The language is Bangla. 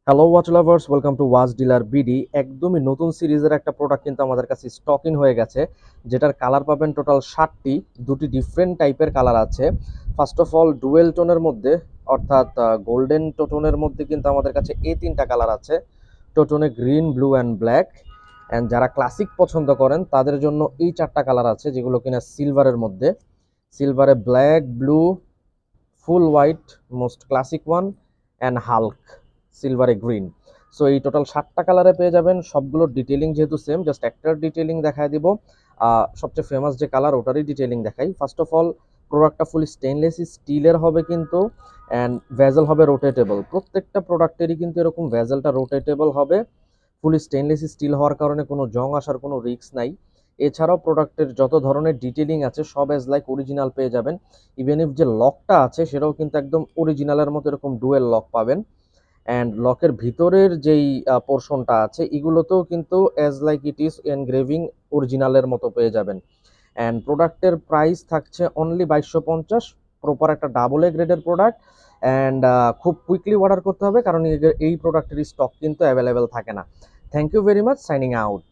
Hello watch lovers, welcome to watch dealer BD. একদমই নতুন সিরিজের একটা প্রোডাক্ট কিন্তু আমাদের কাছে স্টক ইন হয়ে গেছে, যেটার কালার পাবেন টোটাল 60টি। দুটি ডিফারেন্ট টাইপের কালার আছে। ফার্স্ট অফ অল ডুয়েল টোনের মধ্যে, অর্থাৎ গোল্ডেন টোনের মধ্যে কিন্তু আমাদের কাছে এই তিনটা কালার আছে, টোটনে green, blue and black. And যারা ক্লাসিক পছন্দ করেন তাদের জন্য এই চারটা কালার আছে, যেগুলো কিনা সিলভারের মধ্যে, সিলভারে black, blue, full white, most classic one, and hulk সিলভারে গ্রিন। সো এই টোটাল 7টা কালারে পেয়ে যাবেন। সবগুলোর ডিটেলিং যেহেতু সেম, জাস্ট একটার ডিটেলিং দেখায় দিব। সবচেয়ে ফেমাস যে কালার ওটারই ডিটেলিং দেখাই। ফার্স্ট অফ অল, প্রোডাক্টটা ফুল স্টেনলেস স্টিলের হবে কিন্তু, অ্যান্ড ভেজেল হবে রোটেটেবল। প্রত্যেকটা প্রোডাক্টেরই কিন্তু এরকম ভেজেলটা রোটেটেবল হবে। ফুল স্টেনলেস স্টিল হওয়ার কারণে কোনো জং আসার কোনো রিস্ক নাই। এছাড়াও প্রোডাক্টের যত ধরনের ডিটেলিং আছে সব এজ লাইক অরিজিনাল পেয়ে যাবেন। ইভেন ইফ যে লকটা আছে সেটাও কিন্তু একদম অরিজিনালের মতো এরকম ডুয়েল লক পাবেন। অ্যান্ড লকের ভিতরের যেই পোর্শনটা আছে এগুলোতেও কিন্তু as like it is engraving অরিজিনালের মতো পেয়ে যাবেন। অ্যান্ড প্রোডাক্টের প্রাইস থাকছে অনলি 2250। প্রপার একটা ডাবল এ গ্রেডের প্রোডাক্ট। অ্যান্ড খুব কুইকলি অর্ডার করতে হবে, কারণ এই প্রোডাক্টের স্টক কিন্তু অ্যাভেলেবেল থাকে না। Thank you very much, signing out.